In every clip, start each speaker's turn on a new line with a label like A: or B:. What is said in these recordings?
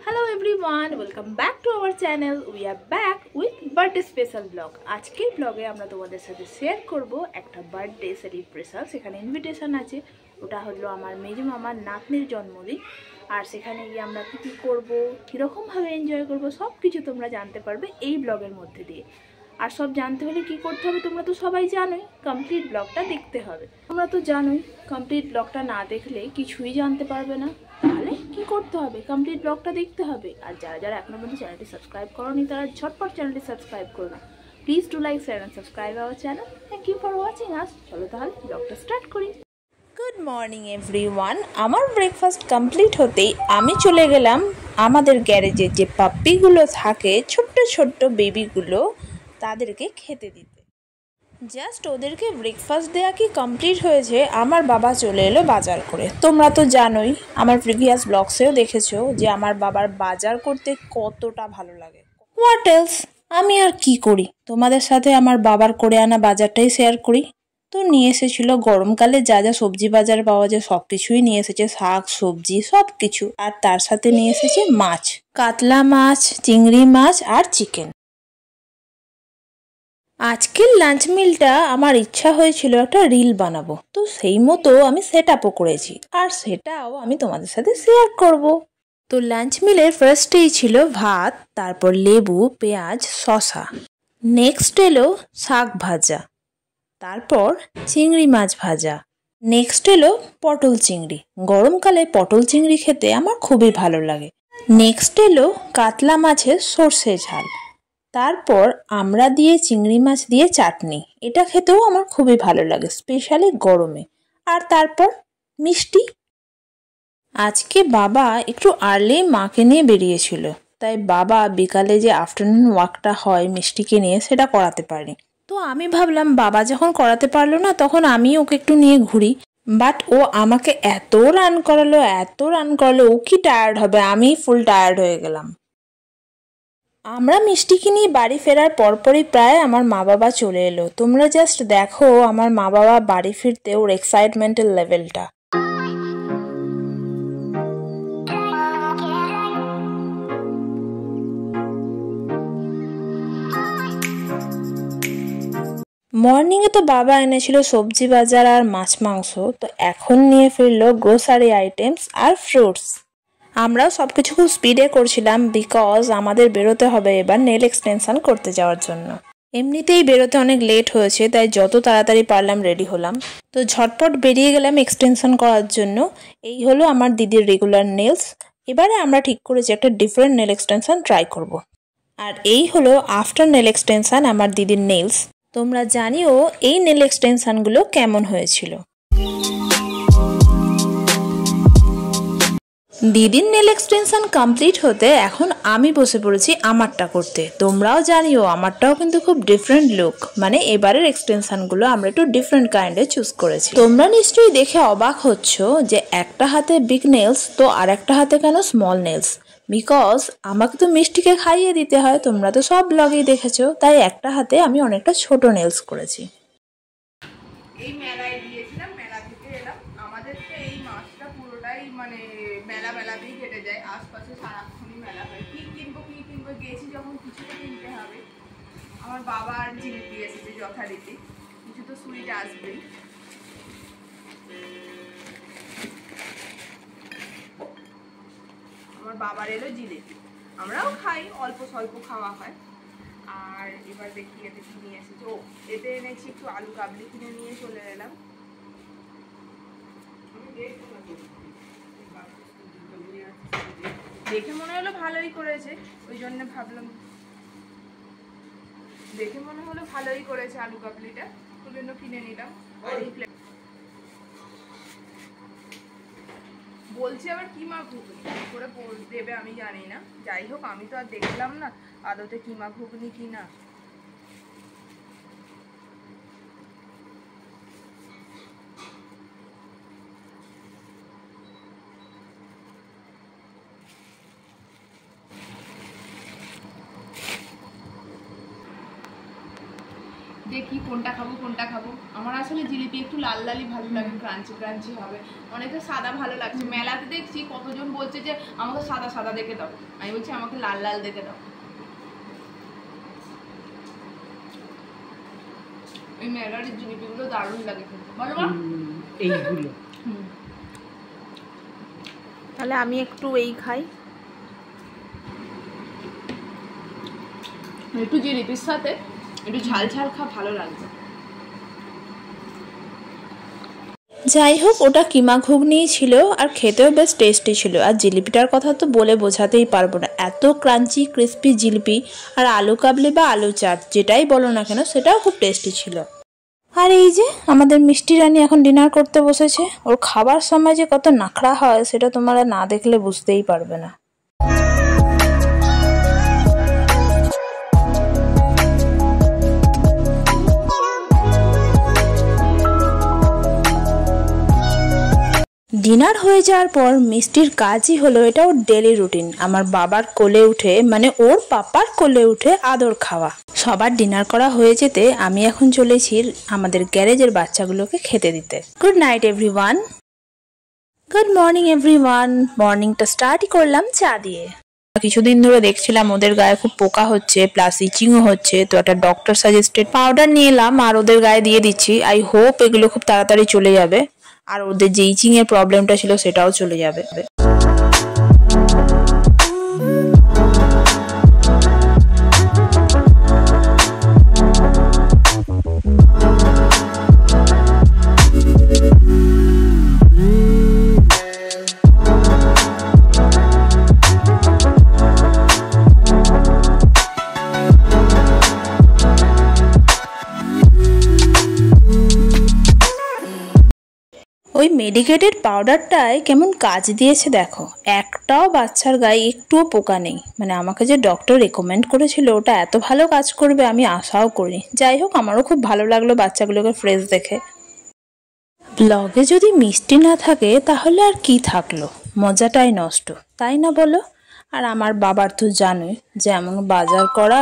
A: Hello everyone, welcome back to our channel. We are back with birthday special vlog. আজকের ব্লগে আমরা তোমাদের সাথে শেয়ার করব একটা বার্থডে সেলিব্রেশন। সেখানে ইনভিটেশন আছে, ওটা হলো আমার মেজো মামার নাতনির জন্মদিন। আর সেখানে গিয়ে আমরা কি করব, কিরকম ভাবে এনজয় করব, সব কিছু তোমরা জানতে পারবে এই ব্লগের মধ্যে দিয়ে। আর সব জানতে হলে কি করতে হবে তোমরা তো সবাই জানোই, কমপ্লিট ব্লগটা দেখতে হবে। তোমরা তো জানোই কমপ্লিট ব্লগটা না দেখলে কিছুই জানতে পারবে না। তাহলে কি করতে হবে, কমপ্লিট ব্লগটা দেখতে হবে। আর যারা যারা এখনো পর্যন্ত চ্যানেলটি সাবস্ক্রাইব করোনি তারা ঝটপট চ্যানেলটি সাবস্ক্রাইব করো না। Please do like, share and subscribe our channel. Thank you for watching us. চলো তাহলে ব্লগটা স্টার্ট করি। Good morning everyone. আমার ব্রেকফাস্ট কমপ্লিট হতেই আমি চলে গেলাম আমাদের গ্যারেজে যে পাপ্পিগুলো থাকে, ছোট্ট ছোট্ট বেবিগুলো, তাদেরকে খেতে দিতে। জাস্ট ওদেরকে ব্রেকফাস্ট দেওয়া কি কমপ্লিট হয়েছে, আমার বাবা চলে এলো বাজার করে। তোমরা তো জানোই, আমার প্রিভিয়াস ব্লগসেও দেখেছো যে আমার বাবার বাজার করতে কতটা ভালো লাগে। হোয়াট এলস, আমি আর কি করি, তোমাদের সাথে আমার বাবার করে আনা বাজারটাই শেয়ার করি। তো নিয়ে এসেছিল গরমকালে যা যা সবজি বাজার পাওয়া যায় সব কিছুই নিয়ে এসেছে, শাক সবজি সব কিছু। আর তার সাথে নিয়ে এসেছে মাছ, কাতলা মাছ, চিংড়ি মাছ আর চিকেন। আজকের লাঞ্চ মিলটা আমার ইচ্ছা হয়েছিল একটা রিল বানাবো, তো সেই মতো আমি সেট আপও করেছি, আর সেটাও আমি তোমাদের সাথে শেয়ার করব। তো লাঞ্চ মিলের ফার্স্টেই ছিল ভাত, তারপর লেবু, পেঁয়াজ, শসা। নেক্সট এলো শাক ভাজা, তারপর চিংড়ি মাছ ভাজা। নেক্সট এলো পটল চিংড়ি, গরমকালে পটল চিংড়ি খেতে আমার খুবই ভালো লাগে। নেক্সট এলো কাতলা মাছের সর্ষে ঝাল। তারপর আমরা দিয়ে চিংড়ি মাছ দিয়ে চাটনি, এটা খেতেও আমার খুবই ভালো লাগে, স্পেশালি গরমে। আর তারপর মিষ্টি। আজকে বাবা একটু আর্লি মাকে নিয়ে বেরিয়েছিল, তাই বাবা বিকালে যে আফটারনুন ওয়াকটা হয় মিষ্টিকে নিয়ে, সেটা করাতে পারেনি। তো আমি ভাবলাম বাবা যখন করাতে পারলো না, তখন আমি ওকে একটু নিয়ে ঘুরি। বাট ও আমাকে এত রান করালো, ও কি টায়ার্ড হবে, আমি ফুল টায়ার্ড হয়ে গেলাম। আমরা মিষ্টিকে নিয়ে বাড়ি ফেরার পরপরই প্রায় আমার মা বাবা চলে এলো। তোমরা জাস্ট দেখো আমার মা বাবা বাড়ি ফিরতে ওর এক্সাইটমেন্টের লেভেলটা। মর্নিংয়ে তো বাবা এনেছিল সবজি বাজার আর মাছ মাংস, তো এখন নিয়ে ফিরলো গ্রোসারি আইটেমস আর ফ্রুটস। আমরাও সবকিছু খুব স্পিডে করছিলাম, বিকজ আমাদের বেরোতে হবে এবার নেল এক্সটেনশন করতে যাওয়ার জন্য। এমনিতেই বেরোতে অনেক লেট হয়েছে, তাই যত তাড়াতাড়ি পারলাম রেডি হলাম। তো ঝটপট বেরিয়ে গেলাম এক্সটেনশন করার জন্য। এই হলো আমার দিদির রেগুলার নেলস। এবারে আমরা ঠিক করেছি একটা ডিফারেন্ট নেল এক্সটেনশন ট্রাই করব। আর এই হলো আফটার নেল এক্সটেনশন আমার দিদির নেলস। তোমরা জানিও এই নেল এক্সটেনশনগুলো কেমন হয়েছিল। দিদির নেল এক্সটেনশন কমপ্লিট হতে এখন আমি বসে পড়েছি আমারটা করতে। তোমরাও জানিও আমারটাও কিন্তু খুব ডিফারেন্ট লুক, মানে এবারের এক্সটেনশনগুলো আমরা একটু ডিফারেন্ট কাইন্ডের চুজ করেছি। তোমরা নিশ্চয়ই দেখে অবাক হচ্ছ যে একটা হাতে বিগ নেলস তো আর একটা হাতে কেন স্মল নেলস, বিকজ আমাকে তো মিষ্টিকে খাইয়ে দিতে হয়, তোমরা তো সব ব্লগেই দেখেছো, তাই একটা হাতে আমি অনেকটা ছোট নেলস করেছি।
B: এই মেলায় গিয়েছিলাম, মেলা থেকে এলাম। আমাদের তো এই মাসটা পুরোটাই মানে মেলাতেই কেটে যায়, আশপাশে সারাক্ষণই মেলা হয়। কি কিনবো গেছি যখন, কিছু তো কিনতে হবে। আমার বাবা আর জিলিপি এসেছে যথারীতি, কিছু তো সুইট আসবেই। আমার বাবার এলো জিলিপি, আমরাও খাই, অল্প স্বল্প খাওয়া হয়। আর এবার দেখি এতে কি নিয়ে এসেছে। ও, এতে এনেছি একটু আলু কাবলি, কিনে নিয়ে চলে এলাম। দেখে মনে হলো ভালোই করেছে, ওই জন্য ভাবলাম, দেখে মনে হলো ভালোই করেছে আলু কাবলিটা, ওই জন্য কিনে নিলাম। আর এই বলছি আবার কিমা ঘুগনি করে দেবে আমি জানি না, যাই হোক আমি তো আর দেখলাম না আদতে কিমা ঘুগনি কিনা। দেখি কোনটা খাবো। আমার আসলে জিলিপি একটু লাল লালই ভালো লাগে, ক্রাঞ্চি হবে। অনেকে সাদা ভালো লাগছে, মেলাতে দেখছি কতজন বলছে যে আমাকে সাদা দেখে দাও, আমি বলছি আমাকে লাল দেখে দাও। এই মেলার জিলিপিগুলো দারুণ লাগে কিন্তু, বলো মা?
A: এইগুলো তাহলে আমি একটু এই খাই,
B: একটু জিলিপির সাথে একটু ঝাল খা, ভালো লাগবে।
A: যাই হোক, ওটা কিমা ঘুগনিই ছিল আর খেতেও বেশ টেস্টি ছিল। আর জিলিপিটার কথা তো বলে বোঝাতেই পারবো না, এত ক্রাঞ্চি ক্রিস্পি জিলিপি। আর আলু কাবলি বা আলু চাট যেটাই বলো না কেন, সেটাও খুব টেস্টি ছিল। আর এই যে আমাদের মিষ্টি রানী এখন ডিনার করতে বসেছে। ওর খাবার সময় যে কত নাখড়া হয় সেটা তোমরা না দেখলে বুঝতেই পারবে না। ডিনার হয়ে যাওয়ার পর মিষ্টির কাজই হলো, এটা ওর ডেলি রুটিন, আমার বাবার কোলে উঠে মানে ওর পাপার কোলে উঠে আদর খাওয়া। সবার ডিনার করা হয়ে যেতে আমি এখন চলেছি আমাদের গ্যারেজের বাচ্চাগুলোকে খেতে দিতে। Good night everyone. Good morning everyone. মর্নিংটা স্টার্টই করলাম চা দিয়ে। কিছুদিন ধরে দেখছিলাম ওদের গায়ে খুব পোকা হচ্ছে, প্লাস ইচিংও হচ্ছে, তো একটা ডক্টর সাজেস্টেড পাউডার নিয়ে এলাম আর ওদের গায়ে দিয়ে দিচ্ছি। আই হোপ এগুলো খুব তাড়াতাড়ি চলে যাবে আর ওদের যে ইচিং এর প্রবলেমটা ছিল সেটাও চলে যাবে। ওই মেডিকেটেড পাউডারটায় কেমন কাজ দিয়েছে দেখো, একটাও বাচ্চার গায়ে একটুও পোকা নেই। মানে আমাকে যে ডক্টর রেকমেন্ড করেছিল ওটা এত ভালো কাজ করবে আমি আশাও করি। যাই হোক, আমারও খুব ভালো লাগলো বাচ্চাগুলোকে ফ্রেশ দেখে। ব্লগে যদি মিষ্টি না থাকে তাহলে আর কি থাকলো, মজাটাই নষ্ট, তাই না বলো? আর আমার বাবার তো জানোই, যেমন বাজার করা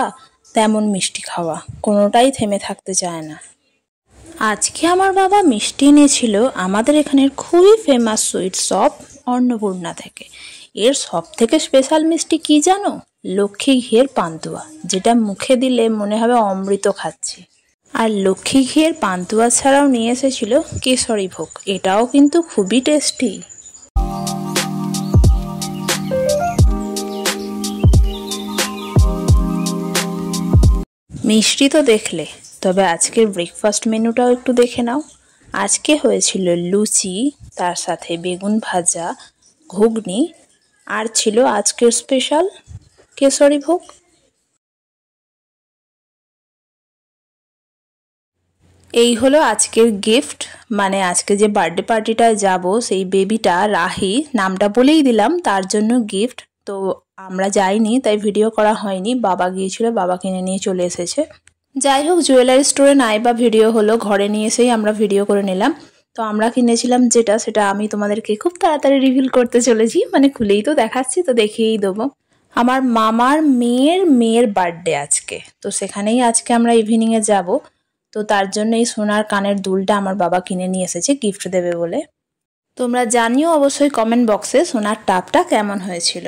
A: তেমন মিষ্টি খাওয়া, কোনোটাই থেমে থাকতে চায় না। আজকে আমার বাবা মিষ্টি এনেছিল আমাদের এখানের খুবই ফেমাস সুইট শপ অন্নপূর্ণা থেকে। এর সব থেকে স্পেশাল মিষ্টি কি জানো? লক্ষ্মী ঘিয়ের পান্তুয়া, যেটা মুখে দিলে মনে হবে অমৃত খাচ্ছি। আর লক্ষ্মী ঘিয়ের পান্তুয়া ছাড়াও নিয়ে এসেছিল কেশরী ভোগ, এটাও কিন্তু খুবই টেস্টি। মিষ্টি তো দেখলে, তবে আজকের ব্রেকফাস্ট মেনুটাও একটু দেখে নাও। আজকে হয়েছিল লুচি, তার সাথে বেগুন ভাজা, ঘুগনি, আর ছিল আজকের স্পেশাল কেশরী ভোগ। এই হলো আজকের গিফট, মানে আজকে যে বার্থডে পার্টিটায় যাব সেই বেবিটা রাহি, নামটা বলেই দিলাম, তার জন্য গিফট। তো আমরা যাইনি তাই ভিডিও করা হয়নি, বাবা গিয়েছিল, বাবা কিনে নিয়ে চলে এসেছে। যাই হোক, জুয়েলারি স্টোরে নাই বা ভিডিও হলো, ঘরে নিয়ে এসেই আমরা ভিডিও করে নিলাম। তো আমরা কিনেছিলাম যেটা, সেটা আমি তোমাদেরকে খুব তাড়াতাড়ি রিভিল করতে চলেছি, মানে খুলেই তো দেখাচ্ছি, তো দেখিয়েই দেবো। আমার মামার মেয়ের বার্থডে আজকে, তো সেখানেই আজকে আমরা ইভিনিংয়ে যাব। তো তার জন্য এই সোনার কানের দুলটা আমার বাবা কিনে নিয়ে এসেছে গিফট দেবে বলে। তোমরা জানিও অবশ্যই কমেন্ট বক্সে সোনার টাপটা কেমন হয়েছিল।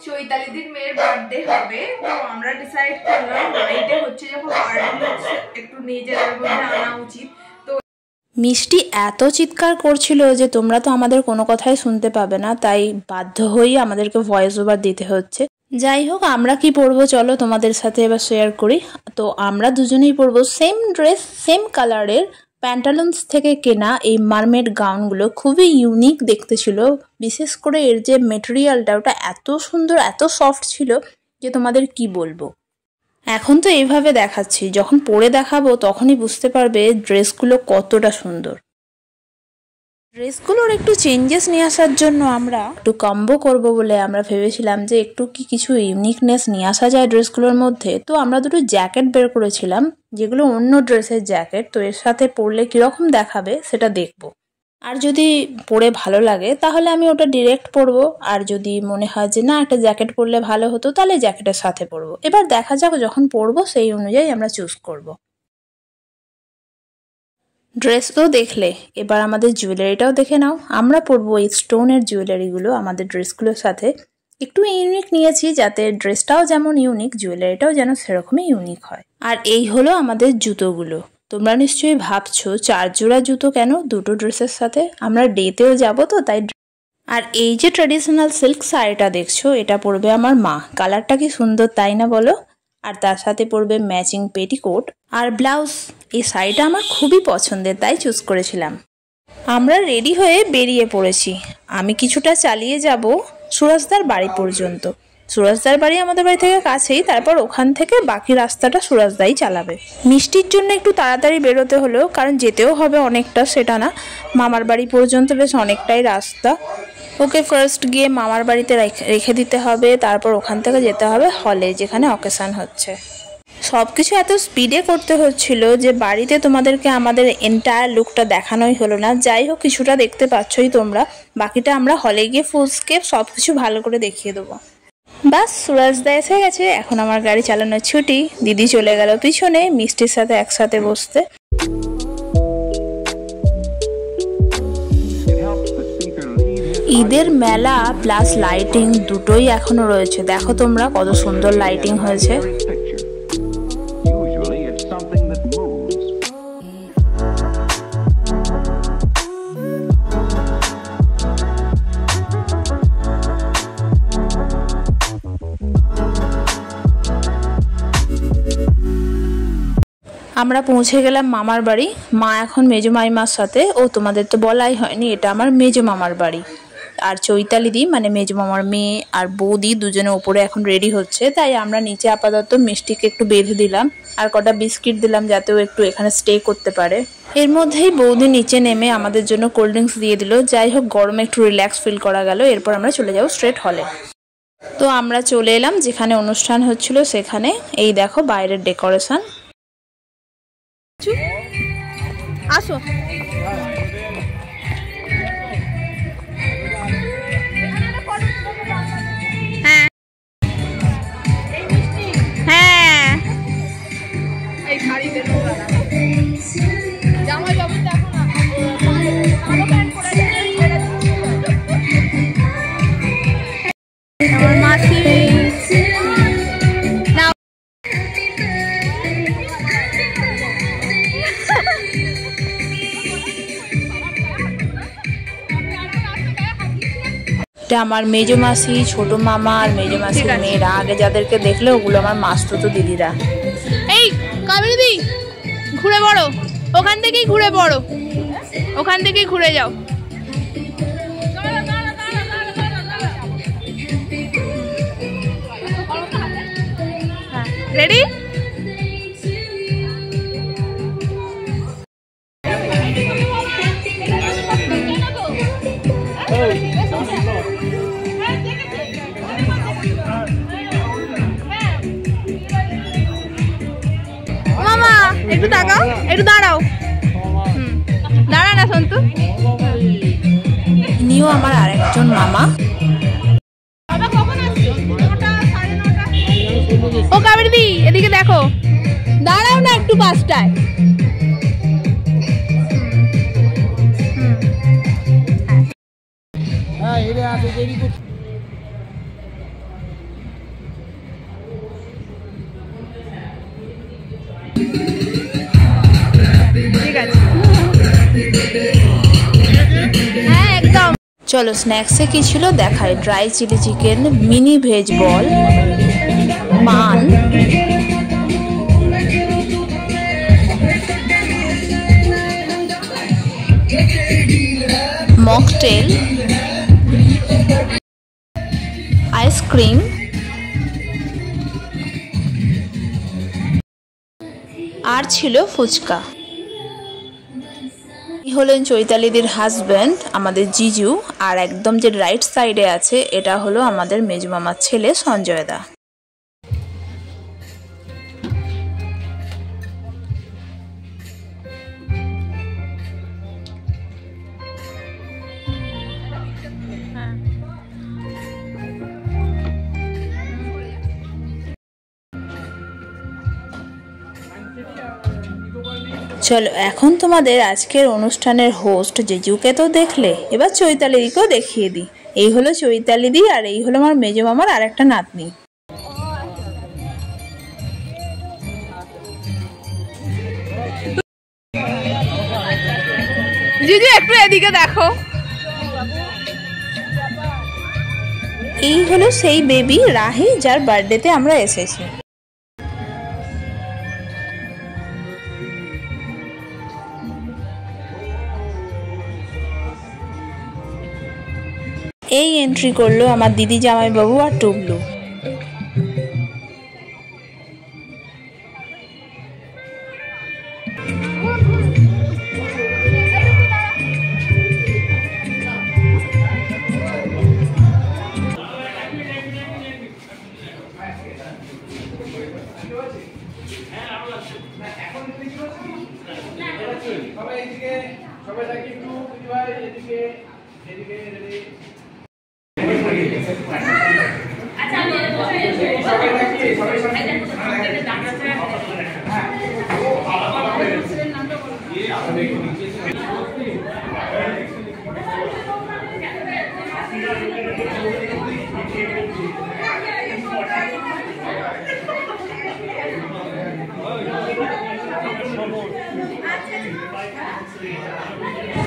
B: চৈতালিদির মেয়ের বার্থডে হবে, তো আমরা ডিসাইড করলাম নাইটে হচ্ছে যখন পার্টি হচ্ছে একটু নিজেদের মধ্যে আনা উচিত। তো
A: মিষ্টি এত চিৎকার করছিল যে তোমরা তো আমাদের কোনো কথাই শুনতে পাবে না, তাই বাধ্য হয়েই আমাদেরকে ভয়েস ওভার দিতে হচ্ছে। যাই হোক, আমরা কি পরবো চলো তোমাদের সাথে এবার শেয়ার করি। তো আমরা দুজনেই পরবো সেম ড্রেস, সেম কালারের প্যান্টালুন্স থেকে কেনা এই মারমেড গাউনগুলো। খুবই ইউনিক দেখতে ছিল, বিশেষ করে এর যে মেটেরিয়ালটা ওটা এত সুন্দর, এত সফট ছিল যে তোমাদের কি বলবো। এখন তো এইভাবে দেখাচ্ছি, যখন পরে দেখাবো তখনই বুঝতে পারবে ড্রেসগুলো কতটা সুন্দর। ড্রেসগুলোর একটু চেঞ্জেস নিয়ে আসার জন্য আমরা একটু কম্বো করব বলে আমরা ভেবেছিলাম যে একটু কি কিছু ইউনিকনেস নিয়ে আসা যায় ড্রেসগুলোর মধ্যে। তো আমরা দুটো জ্যাকেট বের করেছিলাম, যেগুলো অন্য ড্রেসের জ্যাকেট, তো এর সাথে পরলে কিরকম দেখাবে সেটা দেখবো। আর যদি পরে ভালো লাগে তাহলে আমি ওটা ডিরেক্ট পরবো, আর যদি মনে হয় যে না একটা জ্যাকেট পরলে ভালো হতো তাহলে জ্যাকেটের সাথে পরবো। এবার দেখা যাক, যখন পরবো সেই অনুযায়ী আমরা চুজ করব। ড্রেস তো দেখলে, এবার আমাদের জুয়েলারিটাও দেখে নাও। আমরা পরবো এই স্টোনের জুয়েলারিগুলো আমাদের ড্রেসগুলোর সাথে। একটু ইউনিক নিয়েছি যাতে ড্রেসটাও যেমন ইউনিক, জুয়েলারিটাও যেন সেরকমই ইউনিক হয়। আর এই হলো আমাদের জুতোগুলো। তোমরা নিশ্চয়ই ভাবছো 4 জোড়া জুতো কেন দুটো ড্রেসের সাথে, আমরা ডেতেও যাবো তো তাই। আর এই যে ট্র্যাডিশনাল সিল্ক শাড়িটা দেখছো, এটা পরবে আমার মা। কালারটা কি সুন্দর তাই না বলো? আর তার সাথে পরবে ম্যাচিং পেটিকোট আর ব্লাউজ। এই শাড়িটা আমার খুবই পছন্দের, তাই চুজ করেছিলাম। আমরা রেডি হয়ে বেরিয়ে পড়েছি। আমি কিছুটা চালিয়ে যাব সুরজদার বাড়ি পর্যন্ত। সুরজদার বাড়ি আমাদের বাড়ি থেকে কাছেই, তারপর ওখান থেকে বাকি রাস্তাটা সুরজদাই চালাবে। মিষ্টির জন্য একটু তাড়াতাড়ি বেরোতে হলো, কারণ যেতেও হবে অনেকটা, সেটা না, মামার বাড়ি পর্যন্ত বেশ অনেকটাই রাস্তা। ওকে ফার্স্ট গিয়ে মামার বাড়িতে রেখে দিতে হবে, তারপর ওখান থেকে যেতে হবে হলে যেখানে অকেশন হচ্ছে। সব কিছু এত স্পিডে করতে হচ্ছিল যে বাড়িতে তোমাদেরকে আমাদের এন্টায়ার লুকটা দেখানোই হলো না। যাই হোক, কিছুটা দেখতে পাচ্ছই তোমরা, বাকিটা আমরা হলে গিয়ে ফুল স্কেপ সব কিছু ভালো করে দেখিয়ে দেবো। বাস, সুরজদা এসে গেছে, এখন আমার গাড়ি চালানোর ছুটি। দিদি চলে গেল পিছনে মিষ্টির সাথে একসাথে বসতে। ঈদের মেলা প্লাস লাইটিং দুটোই এখনো রয়েছে। দেখো তোমরা কত সুন্দর লাইটিং হয়েছে। আমরা পৌঁছে গেলাম মামার বাড়ি। মা এখন মেজো মাইমার সাথে, ও তোমাদের তো বলাই হয়নি, এটা আমার মেজো মামার বাড়ি। আর চৈতালি দি মানে মেজো মামার মেয়ে আর বৌদি দুজনে ওপরে এখন রেডি হচ্ছে, তাই আমরা নিচে আপাতত মিষ্টিকে একটু বেঁধে দিলাম আর কটা বিস্কিট দিলাম যাতে ও একটু এখানে স্টে করতে পারে। এর মধ্যেই বৌদি নিচে নেমে আমাদের জন্য কোল্ড ড্রিঙ্কস দিয়ে দিল। যাই হোক, গরমে একটু রিল্যাক্স ফিল করা গেল। এরপর আমরা চলে যাবো স্ট্রেট হলে। তো আমরা চলে এলাম যেখানে অনুষ্ঠান হচ্ছিল সেখানে। এই দেখো বাইরের ডেকোরেশন। আসো, হ্যাঁ হ্যাঁ, এই শাড়ি দেখো জামাই বাবু, দেখো না ভালো প্যান্ট পরে আমার মাসি। আমার মেজো মাসি, ছোট মামা আর মেজো মাসির মেয়েরা, আগে যাদেরকে দেখলে ওগুলো আমার মাসতুতো দিদিরা। এই কাবেরী দি, ঘুরে পড়ো, ওখান থেকেই ঘুরে পড়ো, ওখান থেকেই ঘুরে যাও। রেডি? মামা একটু তাকাও, একটু দাঁড়াও। দাঁড়া না সন্তু। ইনিও আমার আরেকজন মামা। ও কাবেরী দি, এদিকে দেখো, দাঁড়াও না একটু পাঁচটায়। ঠিক আছে, হ্যাঁ একদম। চলো স্ন্যাক্সে কি ছিল দেখাই। Dry chilli chicken, mini veg ball, পান, মকটেল, আইসক্রিম, আর ছিল ফুচকা। হলেন চৈতালিদির হাজব্যান্ড আমাদের জিজু, আর একদম যে রাইট সাইডে আছে এটা হলো আমাদের মেজো মামার ছেলে সঞ্জয় দা। চলো এখন তোমাদের আজকের অনুষ্ঠানের হোস্ট জেজুকে তো দেখলে, এবার চৈতালিদিকেও দেখিয়ে দিই। এই হলো চৈতালিদি আর এই হলো আমার মেজো মামার আর একটা নাতনি।
B: জিজু একটু এদিকে দেখো।
A: এই হলো সেই বেবি রাহি যার বার্থডেতে আমরা এসেছি। এই এন্ট্রি করলো আমার দিদি জামাইবাবু আর টুবলু।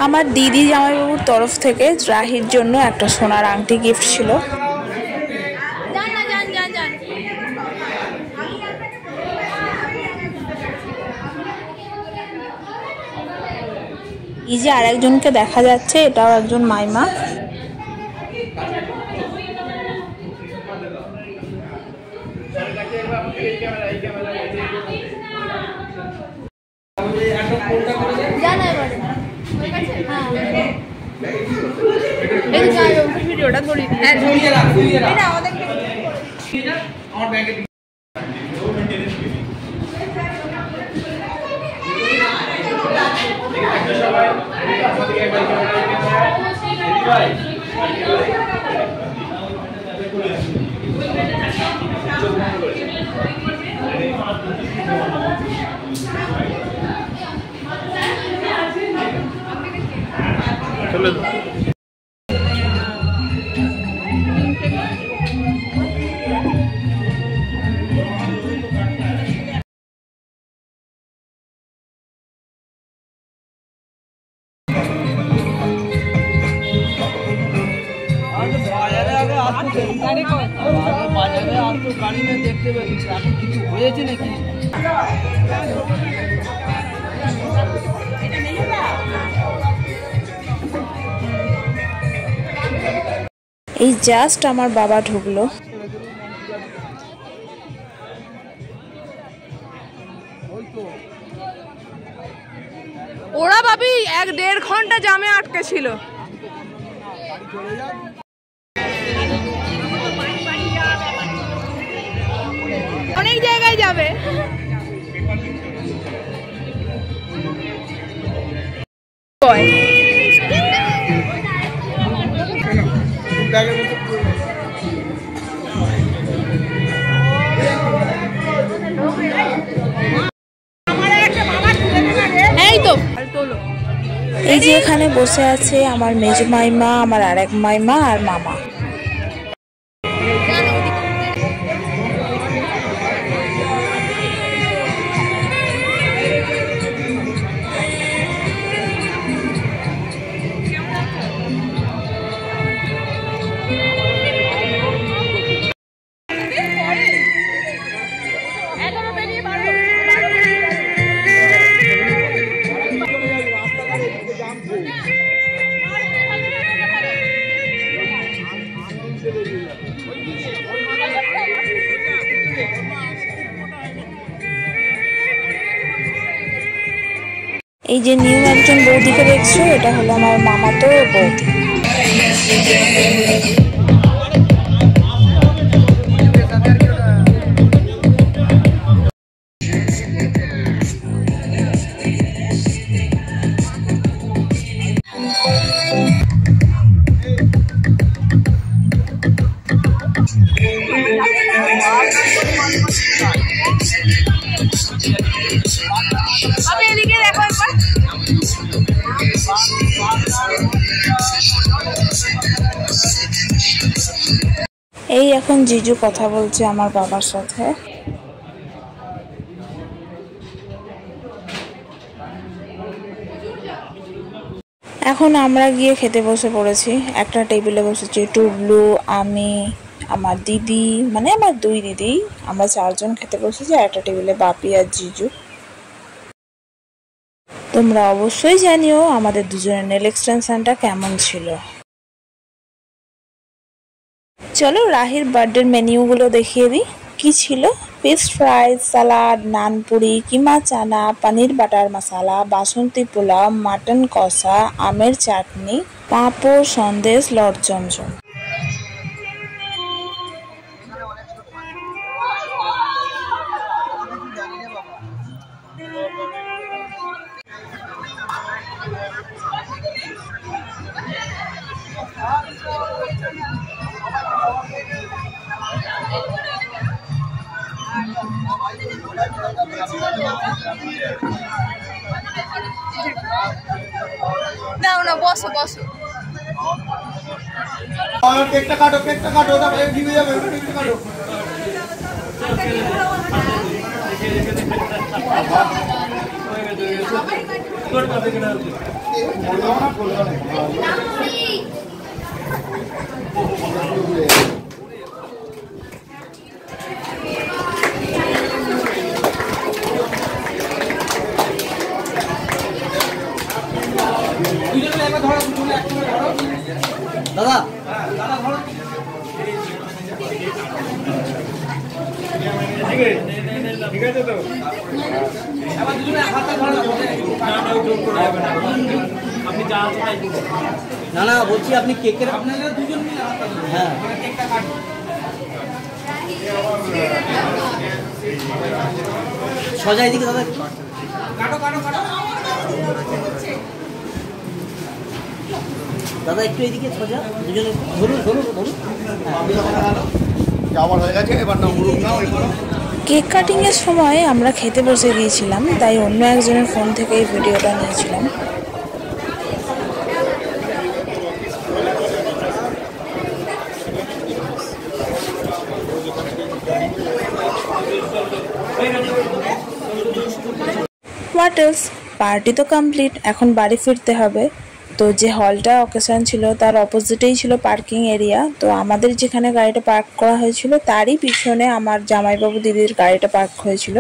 A: আমার দিদি জামাইবাবুর তরফ থেকে রাহির জন্য একটা সোনার আংটি গিফট ছিল। এই যে আরেকজনকে দেখা যাচ্ছে, এটাও একজন মাইমা।
B: ভিডিওটা ধরিয়ে দিই। হ্যাঁ ধরিয়ে রাখো। এটা আমাদের আমার ব্যাগে বাজারে আর তো গাড়ি না দেখতে পেয়েছি, এখন কিছু হয়েছে নাকি?
A: এই জাস্ট আমার বাবা ঢুকলো।
B: ওরা ভাবি 1-1.5 ঘন্টা জামে আটকে ছিল। অনেক জায়গায় যাবে।
A: এই যে এখানে বসে আছে আমার মেজো মাইমা, আমার আরেক মাইমা আর মামা। এই যে নিউ একজন বৌদিকে দেখছো, এটা হলো আমার মামাতো বৌদি।
B: আমি এদিকে দেখো একবার।
A: এই এখন জিজু কথা বলছে আমার বাবার সাথে। এখন আমরা গিয়ে খেতে বসে পড়েছি। একটা টেবিলে বসেছি টুবলু, আমি, আমার দিদি, মানে আমার দুই দিদি, আমরা 4 জন খেতে বসেছি। একটা টেবিলে বাপি আর জিজু। তোমরা অবশ্যই জানিও আমাদের দুজনের নেল এক্সটেনশনটা কেমন ছিল। চলো রাহির বার্থডের মেনিউগুলো দেখিয়ে দিই। কি ছিল? ফিশ ফ্রাই, সালাড, নানপুরি, কিমা চানা, পনির বাটার মশালা, বাসন্তী পোলাও, মাটন কষা, আমের চাটনি, পাঁপড়, সন্দেশ, লট চমচম।
B: নাও না, বসো বসো।
C: কেকটা কাটো, কেকটা কাটো, ওটা ভিজে যাবে, কেকটা কাটো। দাদা ঠিক আছে তো, না না বলছি আপনি কেকের আপনারা দুজন মিলে, হ্যাঁ সোজা এদিকে দাদা, কাটো কাটো কাটো দাদা, একটু এদিকে সোজা, দুজনে ধরুন ধরুন ধরুন। যাওয়ার হয়ে গেছে, এবার না মুরুখ নাও।
A: কেক কাটিং এর সময় আমরা খেতে বসে গিয়েছিলাম, তাই অন্য একজনের ফোন থেকে এই ভিডিওটা নিয়েছিলাম। হোয়াট এলস, পার্টি তো কমপ্লিট, এখন বাড়ি ফিরতে হবে। তো যে হলটা অকেশন ছিল তার অপোজিটেই ছিল পার্কিং এরিয়া। তো আমাদের যেখানে গাড়িটা পার্ক করা হয়েছিল তারই পিছনে আমার জামাইবাবু দিদির গাড়িটা পার্ক হয়েছিল।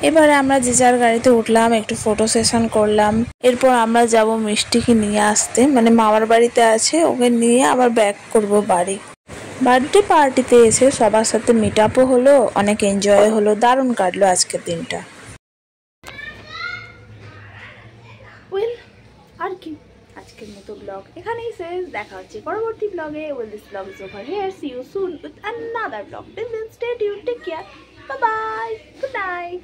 A: এবারে আমরা যে যার গাড়িতে উঠলাম, একটু ফটো সেশন করলাম। এরপর আমরা যাব মিষ্টিকে নিয়ে আসতে, মানে মামার বাড়িতে আছে, ওকে নিয়ে আবার ব্যাক করব বাড়ি। বার্থডে পার্টিতে এসে সবার সাথে মিট আপও হলো, অনেক এনজয় হলো, দারুণ কাটলো আজকের দিনটা। আর কি, আজকের মতো ব্লগ এখানেই শেষ। দেখা হচ্ছে পরবর্তী ব্লগে। Well, this vlog is over here. See you soon with another vlog. Till then, stay tuned. Take care. Bye bye. Good night.